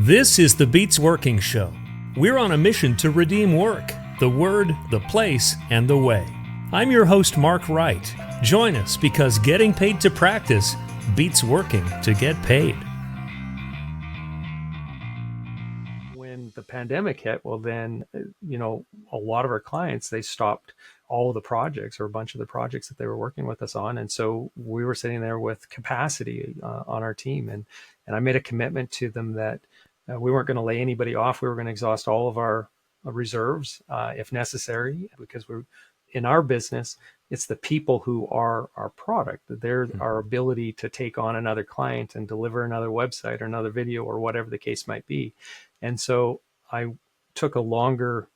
This is the Beats Working Show. We're on a mission to redeem work, the word, the place, and the way. I'm your host, Mark Wright. Join us because getting paid to practice beats working to get paid. When the pandemic hit, well, then, a lot of our clients, they stopped all of the projects or a bunch of the projects that they were working with us on. And so we were sitting there with capacity on our team. And I made a commitment to them that we weren't going to lay anybody off. We were going to exhaust all of our reserves if necessary, because in our business, it's the people who are our product. They're our ability to take on another client and deliver another website or another video or whatever the case might be. And so I took a longer,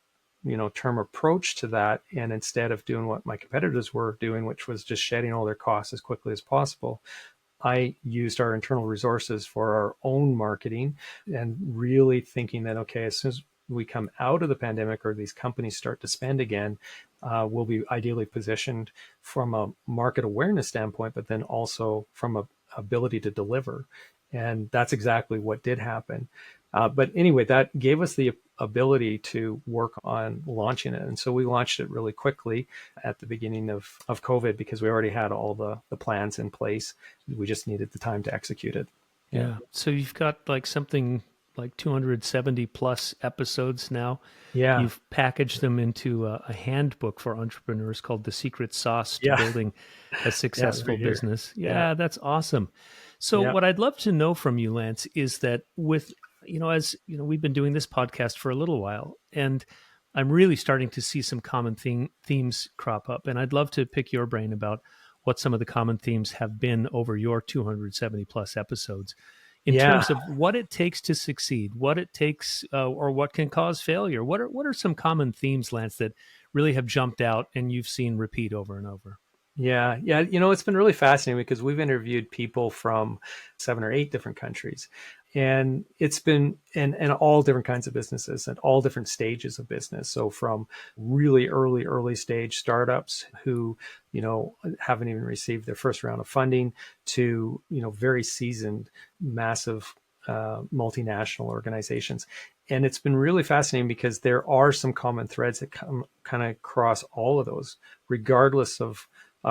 term approach to that. And instead of doing what my competitors were doing, which was just shedding all their costs as quickly as possible, I used our internal resources for our own marketing and really thinking that, okay, as soon as we come out of the pandemic or these companies start to spend again, we'll be ideally positioned from a market awareness standpoint, but then also from a ability to deliver. And that's exactly what did happen. But anyway, that gave us the ability to work on launching it. And so we launched it really quickly at the beginning of COVID because we already had all the plans in place. We just needed the time to execute it. Yeah. So you've got something like 270 plus episodes now. Yeah. You've packaged them into a handbook for entrepreneurs called The Secret Sauce to Building a Successful right Business. Yeah, that's awesome. So what I'd love to know from you, Lance, is that we've been doing this podcast for a little while, and I'm really starting to see some common themes crop up. And I'd love to pick your brain about what some of the common themes have been over your 270 plus episodes in terms of what it takes to succeed, what it takes or what can cause failure. What are some common themes, Lance, that really have jumped out and you've seen repeat over and over? Yeah. It's been really fascinating because we've interviewed people from 7 or 8 different countries, and it's been in all different kinds of businesses and all different stages of business. So from really early stage startups who, haven't even received their first round of funding to, very seasoned, massive multinational organizations. And it's been really fascinating because there are some common threads that come kind of cross all of those, regardless of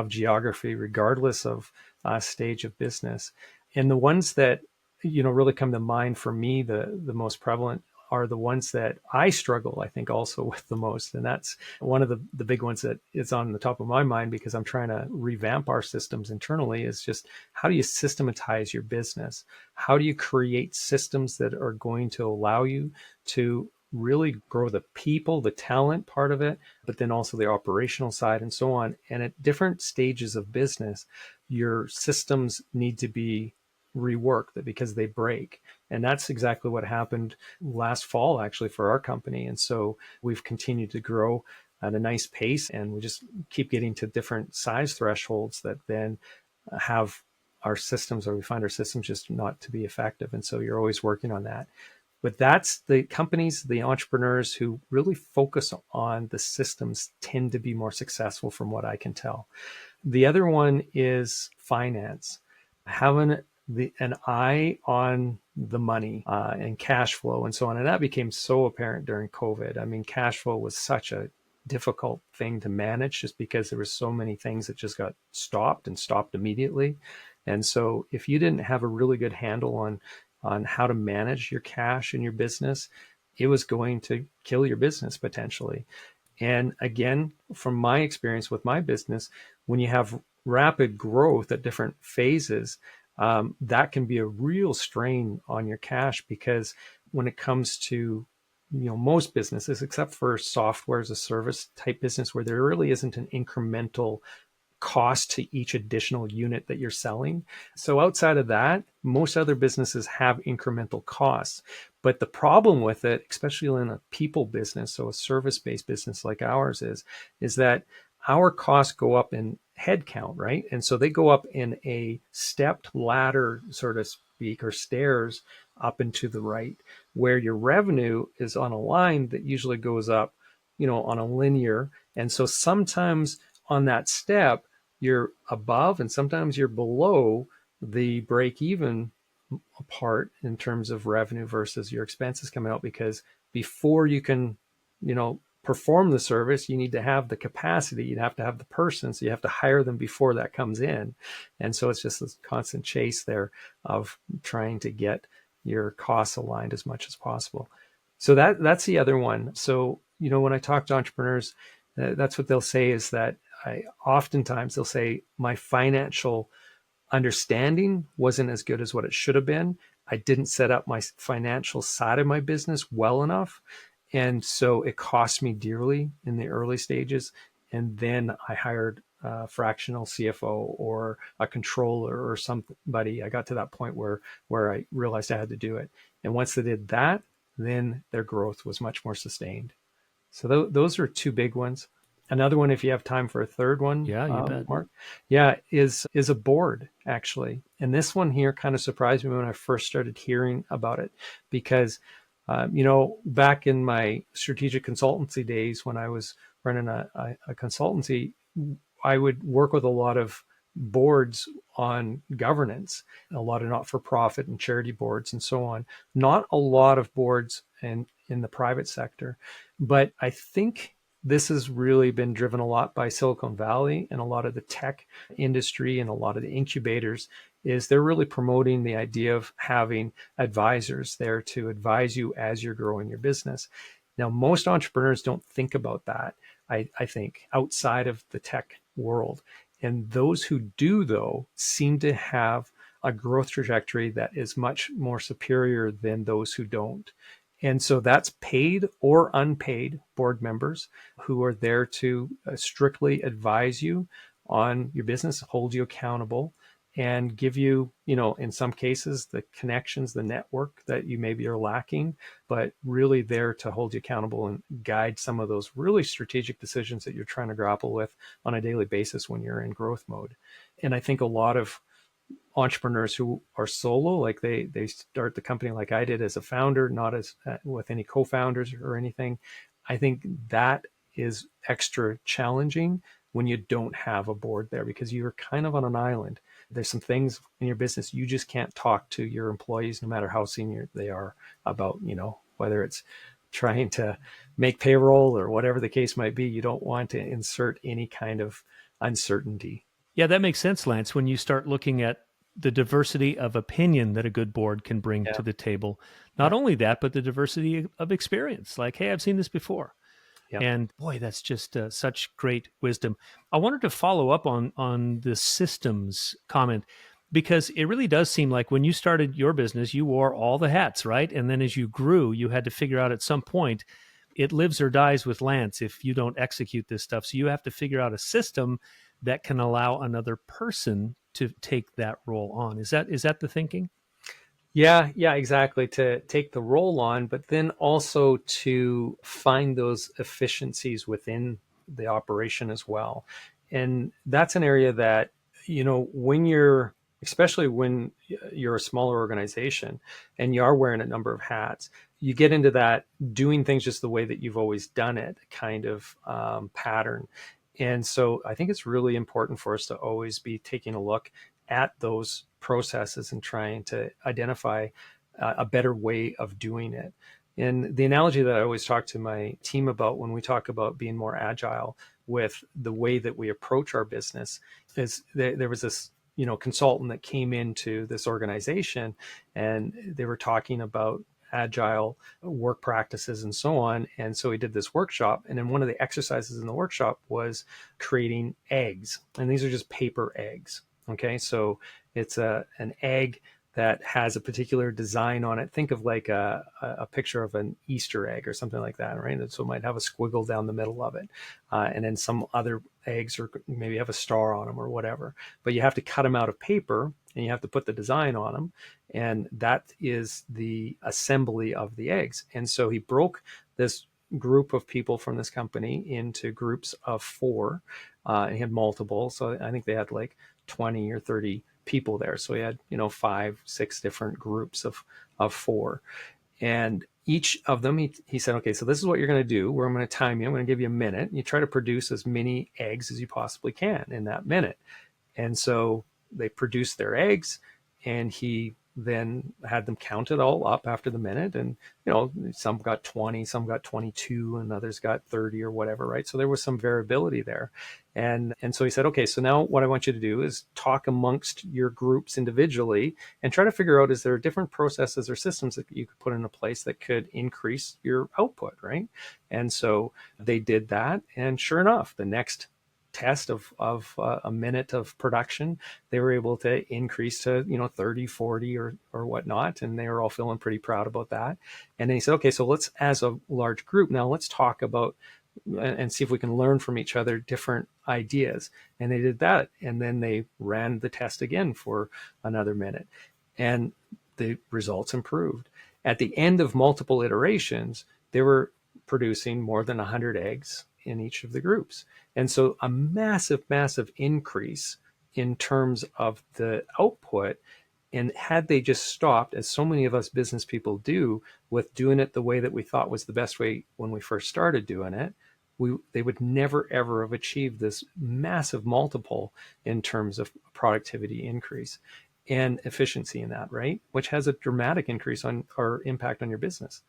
geography, regardless of stage of business. And the ones that, really come to mind for me, the most prevalent are the ones that I struggle, I think, also with the most. And that's one of the big ones that is on the top of my mind because I'm trying to revamp our systems internally is just how do you systematize your business? How do you create systems that are going to allow you to really grow the people, the talent part of it, but then also the operational side and so on. And at different stages of business, your systems need to be reworked because they break. And that's exactly what happened last fall, actually, for our company. And so we've continued to grow at a nice pace, and we just keep getting to different size thresholds that then have our systems, or we find our systems just not to be effective. And so you're always working on that. But that's the companies, the entrepreneurs who really focus on the systems tend to be more successful from what I can tell. The other one is finance, having an eye on the money and cash flow and so on. And that became so apparent during COVID. I mean, cash flow was such a difficult thing to manage just because there were so many things that just got stopped immediately. And so if you didn't have a really good handle on how to manage your cash in your business, it was going to kill your business potentially. And again, from my experience with my business, when you have rapid growth at different phases, that can be a real strain on your cash because when it comes to most businesses, except for software as a service type business where there really isn't an incremental cost to each additional unit that you're selling. So outside of that, most other businesses have incremental costs. But the problem with it, especially in a people business, so a service-based business like ours is that our costs go up in headcount, right? And so they go up in a stepped ladder, so to speak, or stairs up and to the right, where your revenue is on a line that usually goes up, on a linear. And so sometimes on that step, you're above and sometimes you're below the break even apart in terms of revenue versus your expenses coming out, because before you can, perform the service, you need to have the capacity, you have to have the person, so you have to hire them before that comes in. And so it's just this constant chase there of trying to get your costs aligned as much as possible. So that's the other one. So, when I talk to entrepreneurs, that's what they'll say, is that oftentimes they'll say, my financial understanding wasn't as good as what it should have been. I didn't set up my financial side of my business well enough. And so it cost me dearly in the early stages. And then I hired a fractional CFO or a controller or somebody. I got to that point where I realized I had to do it. And once they did that, then their growth was much more sustained. So those are two big ones. Another one, if you have time for a third one, Yeah, you bet. Mark, yeah, is a board, actually. And this one here kind of surprised me when I first started hearing about it, because back in my strategic consultancy days, when I was running a consultancy, I would work with a lot of boards on governance, a lot of not-for-profit and charity boards and so on. Not a lot of boards in the private sector. But I think this has really been driven a lot by Silicon Valley and a lot of the tech industry and a lot of the incubators. Is they're really promoting the idea of having advisors there to advise you as you're growing your business. Now, most entrepreneurs don't think about that, I think, outside of the tech world. And those who do, though, seem to have a growth trajectory that is much more superior than those who don't. And so that's paid or unpaid board members who are there to strictly advise you on your business, hold you accountable, and give you, in some cases, the connections, the network that you maybe are lacking, but really there to hold you accountable and guide some of those really strategic decisions that you're trying to grapple with on a daily basis when you're in growth mode. And I think a lot of entrepreneurs who are solo, like they start the company like I did as a founder, not as with any co-founders or anything. I think that is extra challenging when you don't have a board there, because you're kind of on an island. There's some things in your business you just can't talk to your employees, no matter how senior they are, about, whether it's trying to make payroll or whatever the case might be. You don't want to insert any kind of uncertainty. Yeah, that makes sense, Lance, when you start looking at the diversity of opinion that a good board can bring Yeah. to the table. Not Yeah. only that, but the diversity of experience. Like, hey, I've seen this before. Yeah. And boy, that's just such great wisdom. I wanted to follow up on the systems comment, because it really does seem like when you started your business, you wore all the hats, right? And then as you grew, you had to figure out at some point, it lives or dies with Lance if you don't execute this stuff. So you have to figure out a system that can allow another person to take that role on. Is that the thinking? Yeah, exactly. To take the role on, but then also to find those efficiencies within the operation as well. And that's an area that, especially when you're a smaller organization and you are wearing a number of hats, you get into that doing things just the way that you've always done it kind of pattern. And so I think it's really important for us to always be taking a look at those processes and trying to identify a better way of doing it. And the analogy that I always talk to my team about when we talk about being more agile with the way that we approach our business is there was this consultant that came into this organization, and they were talking about agile work practices and so on. And so he did this workshop, and then one of the exercises in the workshop was creating eggs, and these are just paper eggs. Okay, so it's an egg that has a particular design on it. Think of like a picture of an Easter egg or something like that, right? So it might have a squiggle down the middle of it. And then some other eggs or maybe have a star on them or whatever. But you have to cut them out of paper and you have to put the design on them. And that is the assembly of the eggs. And so he broke this group of people from this company into groups of 4. And he had multiple. So I think they had like 20 or 30 people there. So he had, 5, 6 different groups of 4. And each of them, he said, okay, so this is what you're going to do. Where I'm going to time you. I'm going to give you a minute. And you try to produce as many eggs as you possibly can in that minute. And so they produced their eggs, and he then had them count it all up after the minute. And, some got 20, some got 22, and others got 30 or whatever, right? So there was some variability there. And so he said, okay, so now what I want you to do is talk amongst your groups individually and try to figure out, is there different processes or systems that you could put into place that could increase your output, right? And so they did that. And sure enough, the next test of a minute of production, they were able to increase to 30, 40 or whatnot, and they were all feeling pretty proud about that. And then he said, okay, so let's, as a large group now, let's talk about and see if we can learn from each other different ideas. And they did that, and then they ran the test again for another minute, and the results improved. At the end of multiple iterations, they were producing more than 100 eggs in each of the groups. And so a massive, massive increase in terms of the output. And had they just stopped, as so many of us business people do, with doing it the way that we thought was the best way when we first started doing it, they would never, ever have achieved this massive multiple in terms of productivity increase and efficiency in that, right? Which has a dramatic increase on or impact on your business.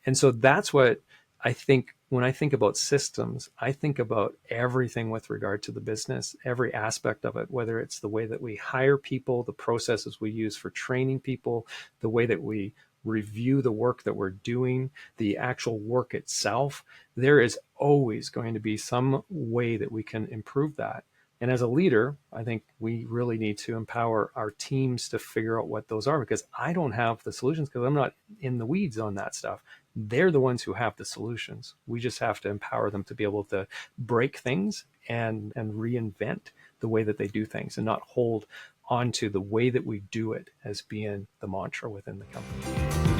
And so that's what I think when I think about systems, I think about everything with regard to the business, every aspect of it, whether it's the way that we hire people, the processes we use for training people, the way that we review the work that we're doing, the actual work itself. There is always going to be some way that we can improve that. And as a leader, I think we really need to empower our teams to figure out what those are, because I don't have the solutions, because I'm not in the weeds on that stuff. They're the ones who have the solutions. We just have to empower them to be able to break things and reinvent the way that they do things, and not hold on to the way that we do it as being the mantra within the company.